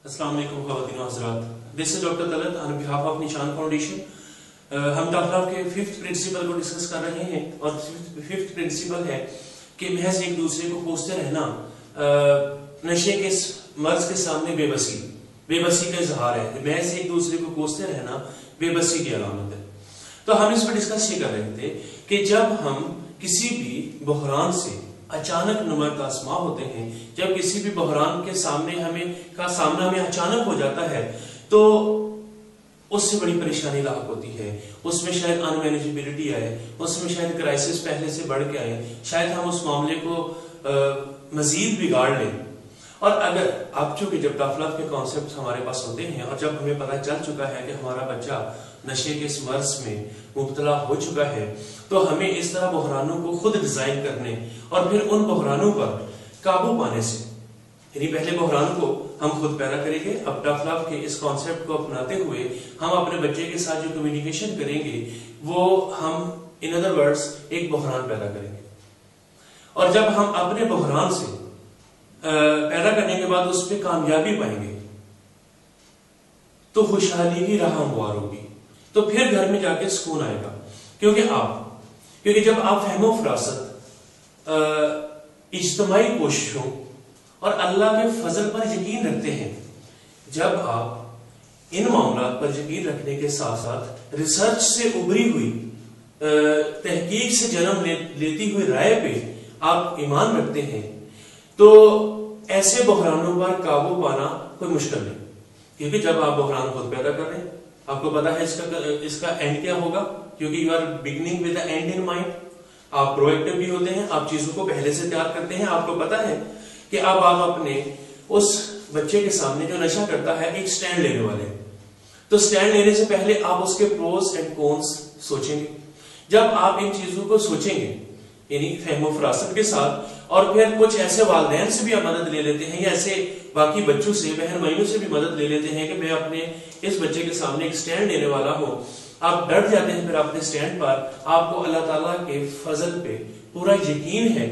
अस्सलाम वालेकुम ख़वातीन व हज़रात, this is doctor Talat on behalf of Nishan Foundation. हम टफ लव के फिफ्थ प्रिंसिपल को डिस्कस कर रहे हैं और फिफ्थ प्रिंसिपल है कि महज एक दूसरे को कोसते रहना नशे के मर्ज के सामने बेबसी का इजहार है। महज एक दूसरे को कोसते रहना बेबसी की अलामत है। तो हम इस पर डिस्कस ये कर रहे थे कि जब हम किसी भी बहरान से अचानक नमक आसमां होते हैं, जब किसी भी बहरान के सामने सामना हमें अचानक हो जाता है तो उससे बड़ी परेशानी लाक होती है। उसमें शायद अनमैनेजेबिलिटी आए, उसमें शायद क्राइसिस पहले से बढ़ के आए, शायद हम उस मामले को मजीद बिगाड़ लें। और अगर आप चूंकि जब टफ लव के कॉन्सेप्ट हमारे पास होते हैं और जब हमें पता चल चुका है कि हमारा बच्चा नशे के इस मर्ज में मुब्तला हो चुका है, तो हमें इस तरह बहरानों को खुद डिजाइन करने और फिर उन बहरानों पर काबू पाने से, यानी पहले बहरान को हम खुद पैदा करेंगे। अब टफ लव के इस कॉन्सेप्ट को अपनाते हुए हम अपने बच्चे के साथ जो कम्युनिकेशन करेंगे वो हम इन अदर वर्ड्स एक बहरान पैदा करेंगे। और जब हम अपने बहरान से पैदा करने के बाद उस पर कामयाबी पाएंगे तो खुशहाली की राह हमवार होगी, तो फिर घर में जाके सुकून आएगा। क्योंकि जब आप फहमो फरासत, इज्तमाई कोशिशों और अल्लाह के फजल पर यकीन रखते हैं, जब आप इन मामलों पर यकीन रखने के साथ साथ रिसर्च से उभरी हुई तहकीक से जन्म लेती हुई राय पे आप ईमान रखते हैं, तो ऐसे बहरानों पर काबू पाना कोई मुश्किल नहीं। क्योंकि जब आप बहरान खुद पैदा कर रहे हैं, आपको पता है इसका एंड क्या होगा, क्योंकि you are beginning with the end in mind. आप प्रोएक्टिव भी होते हैं, आप चीजों को पहले से तैयार करते हैं। आपको पता है कि अब आप अपने उस बच्चे के सामने जो नशा करता है एक स्टैंड लेने वाले हैं, तो स्टैंड लेने से पहले आप उसके प्रोस एंड कॉन्स सोचेंगे। जब आप इन चीजों को सोचेंगे यानी फहमो फरासत के साथ, और फिर कुछ ऐसे वालिदैन से भी आप मदद ले लेते हैं या ऐसे बाकी बच्चों से, बहन भाइयों से भी मदद ले लेते हैं कि मैं अपने इस बच्चे के सामने एक स्टैंड लेने वाला हूं, आप डट जाते हैं फिर अपने स्टैंड पर, आपको अल्लाह ताला के फजल पे पूरा यकीन है,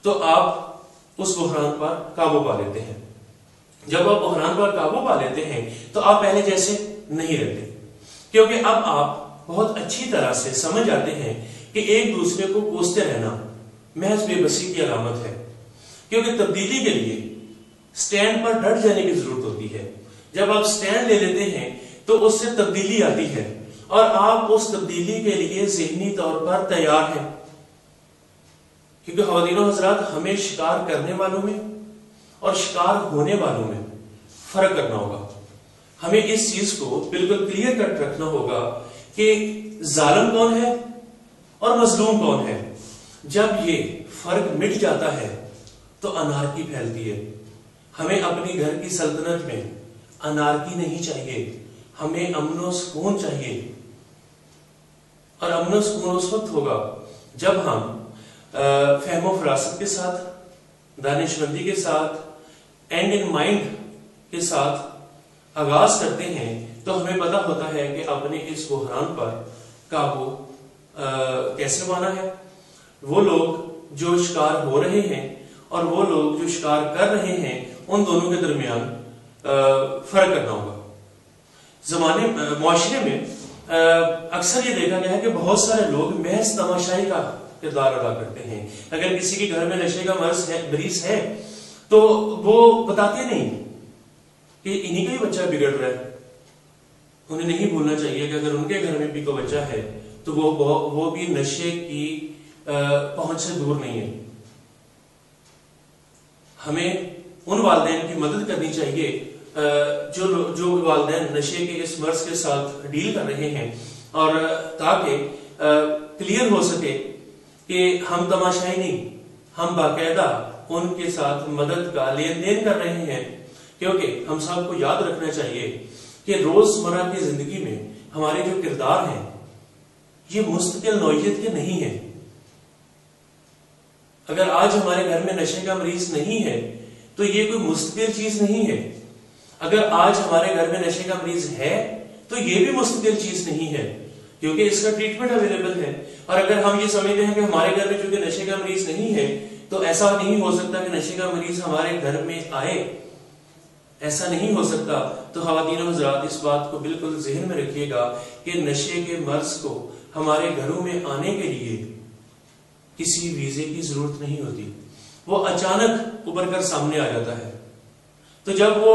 तो आप उस बहरान पर काबू पा लेते हैं। जब आप बहरान पर काबू पा लेते हैं तो आप पहले जैसे नहीं रहते, क्योंकि अब आप बहुत अच्छी तरह से समझ आते हैं कि एक दूसरे को कोसते रहना महज बेबसी की अलामत है। क्योंकि तब्दीली के लिए स्टैंड पर डट जाने की जरूरत होती है। जब आप स्टैंड ले लेते हैं तो उससे तब्दीली आती है और आप उस तब्दीली के लिए ज़हनी तौर पर तैयार हैं। क्योंकि ख़वातीन व हज़रात, हमें शिकार करने वालों में और शिकार होने वालों में फर्क करना होगा। हमें इस चीज को बिल्कुल क्लियर कट रखना होगा कि जालिम कौन है और मजलूम कौन है। जब ये फर्क मिट जाता है तो अनारकी फैलती है। हमें अपनी घर की सल्तनत में अनारकी नहीं चाहिए, हमें अमन सुकून चाहिए। और अमन सुकून उस वक्त होगा जब हम फहमो फरासत के साथ, दानिशमंदी के साथ, एंड इन माइंड के साथ आगाज करते हैं, तो हमें पता होता है कि अपने इस बहरान पर काबू कैसे पाना है। वो लोग जो शिकार हो रहे हैं और वो लोग जो शिकार कर रहे हैं, उन दोनों के दरमियान फर्क करना होगा। मुआशरे में अक्सर ये देखा गया है कि बहुत सारे लोग महज तमाशाई का किरदार अदा करते हैं। अगर किसी के घर में नशे का मरीज है तो वो बताते नहीं कि इन्हीं का ही बच्चा बिगड़ रहा है। उन्हें नहीं भूलना चाहिए कि अगर उनके घर में भी कोई बच्चा है तो वो भी नशे की पहुंच से दूर नहीं है। हमें उन वालिदैन की मदद करनी चाहिए जो वालिदैन नशे के इस मर्ज के साथ डील कर रहे हैं, और ताकि क्लियर हो सके कि हम तमाशाई नहीं, हम बाकायदा उनके साथ मदद का लेन देन कर रहे हैं। क्योंकि हम सबको याद रखना चाहिए कि रोजमर्रा की जिंदगी में हमारे जो किरदार हैं ये मुस्तकिल नौइयत के नहीं है। अगर आज हमारे घर में नशे का मरीज नहीं है तो ये कोई मुस्तकिल चीज नहीं है। अगर आज हमारे घर में नशे का मरीज है तो ये भी मुस्तकिल चीज नहीं है, क्योंकि इसका ट्रीटमेंट अवेलेबल है। और अगर हम ये समझते हैं कि हमारे घर में चूंकि नशे का मरीज नहीं है तो ऐसा नहीं हो सकता कि नशे का मरीज हमारे घर में आए, ایسا نہیں ہو سکتا. تو خواتین و حضرات اس بات کو بالکل ذہن میں رکھیے گا کہ نشے کے مرض کو ہمارے گھروں میں آنے کے لیے کسی ویزے کی ضرورت نہیں ہوتی، وہ اچانک ابھر کر سامنے آ جاتا ہے. تو جب وہ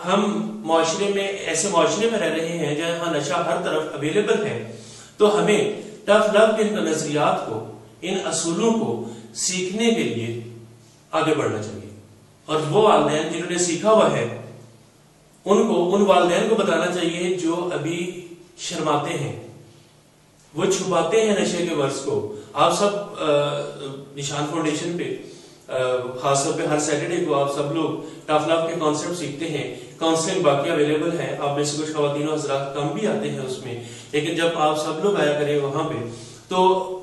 ہم معاشرے میں ایسے معاشرے میں رہ رہے ہیں جہاں نشہ ہر طرف اویلیبل ہے، تو ہمیں ٹف لو کے ان نظریات کو، ان اصولوں کو سیکھنے کے لیے آگے بڑھنا چاہیے. اور وہ والدین جنہوں نے سیکھا ہوا ہے ان والدین کو بتانا چاہیے جو ابھی شرماتے ہیں، وہ چھپاتے ہیں نشے کے مرض کو. آپ سب نشان فاؤنڈیشن پہ خاص طور پہ ہر سیٹرڈے کو آپ سب لوگ ٹف لو کے کانسیپٹ سیکھتے ہیں. کاؤنسلنگ باقی اویلیبل ہے، آپ میں سے کچھ خواتین و حضرات کم بھی آتے ہیں اس میں، لیکن جب آپ سب لوگ آیا کریں وہاں پہ تو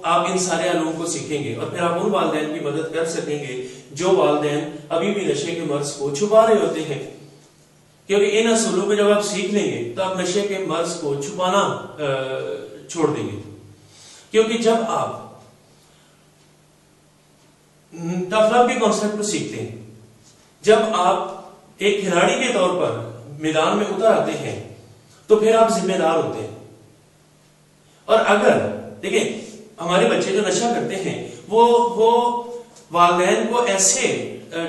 آپ ان سارے علوم کو سیکھیں گے، اور پھر آپ ان والدین کی مدد کر سکیں گے جو والدین ابھی بھی نشے کے مرض کو چھپا رہے ہوتے ہیں. کیونکہ ان اصولوں کو جب آپ سیکھ لیں گے تو آپ نشے کے مرض کو چھپانا چھوڑ دیں گے. کیونکہ جب آپ ٹف لو کے کانسیپٹ کو سیکھتے ہیں، جب آپ ایک کھلاڑی کے طور پر میدان میں اتر آتے ہیں تو پھر آپ ذمہ دار ہوتے ہیں. اور اگر دیکھیں ہمارے بچے جو نشہ کرتے ہیں وہ والدین کو ایسے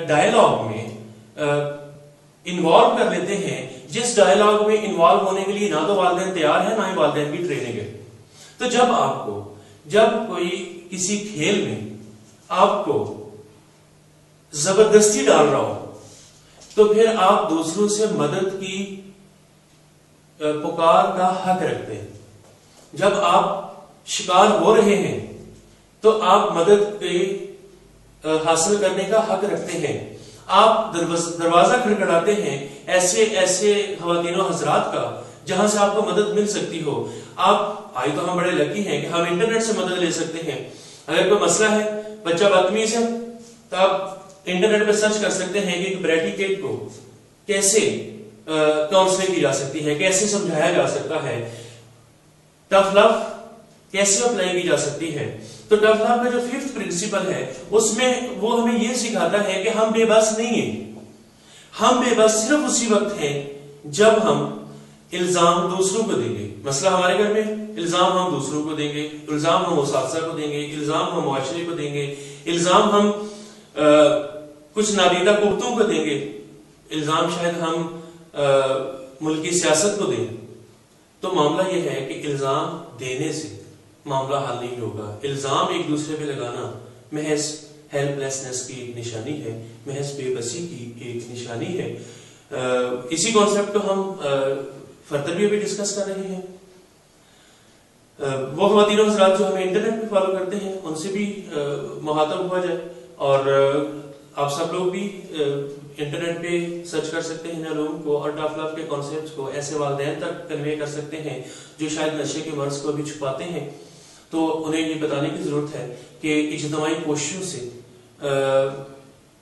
ڈائلاگ میں انوالو کر لیتے ہیں جس ڈائلاگ میں انوالو ہونے کے لیے نہ تو والدین تیار ہیں، نہ ہی والدین کی ٹریننگ ہے. تو جب کوئی کسی کھیل میں آپ کو زبردستی ڈال رہا ہو تو پھر آپ دوسروں سے مدد کی پکار کا حق رکھتے ہیں. جب آپ شکار ہو رہے ہیں تو آپ مدد حاصل کرنے کا حق رکھتے ہیں. آپ دروازہ کھڑکھڑاتے ہیں ایسے خواتین و حضرات کا جہاں سے آپ کو مدد مل سکتی ہو. آپ آئی تو ہم بڑے لکی ہیں کہ ہم انٹرنیٹ سے مدد لے سکتے ہیں. اگر کوئی مسئلہ ہے، بچہ بدتمیز ہے، تو آپ انٹرنیٹ پہ سرچ کر سکتے ہیں کہ بریٹی کیٹ کو کیسے کاؤنسلنگ کی جا سکتی ہے، کیسے سمجھایا جا سکتا ہے، ٹف لو کیسے اپلائی کی جا سکتی ہے. تو ٹف لو کا جو 5th پرنسپل ہے اس میں وہ ہمیں یہ سکھاتا ہے کہ ہم بے بس نہیں ہیں. ہم بے بس صرف اسی وقت ہیں جب ہم الزام دوسروں کو دیں گے. مسئلہ ہمارے گھر میں، الزام ہم دوسروں کو دیں گے، الزام ہم اساتذہ کو دیں گے، الزام ہم معاشرے کو دیں گے، الزام ہم کچھ نادیدہ قوتوں کو دیں گے، الزام شاید ہم ملکی سیاست کو دیں. تو معاملہ یہ ہے کہ الزام دینے سے معاملہ حل نہیں ہوگا. الزام ایک دوسرے پہ لگانا محض ہیلپ لیسنس کی ایک نشانی ہے، محض بے بسی کی ایک نشانی ہے. اسی کانسیپٹ کو ہم فردر بھی ڈسکس کر رہے ہیں. وہ خواتین و حضرات جو ہمیں انٹرنیٹ پہ فالو کرتے ہیں ان سے بھی مخاطب ہوا جائے، اور آپ سب لوگ بھی انٹرنیٹ پہ سرچ کر سکتے ہیں ان علوم کو، اور ٹف لو کے کانسیپٹس کو ایسے والدین تک کنوے کر سکتے ہیں جو شاید نشے کے مرض کو ابھی چھپاتے ہیں. تو انہیں یہ بتانے کی ضرورت ہے کہ اجتماعی کوششوں سے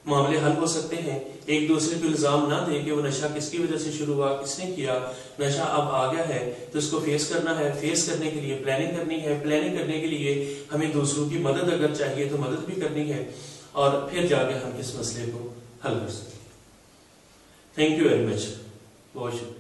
معاملے حل ہو سکتے ہیں. ایک دوسرے کو الزام نہ دیں کہ وہ نشہ کس کی وجہ سے شروع ہوا، کس نے کیا. نشہ اب آ گیا ہے تو اس کو فیس کرنا ہے. فیس کرنے کے لیے پلاننگ کرنی ہے. پلاننگ کرنے کے لیے ہمیں دوسروں کی مدد اگر چاہیے تو مدد بھی کرنی ہے، اور پھر جا کے ہم اس مسئلے کو حل کر سکیں. Thank you very much. بہت شکریہ.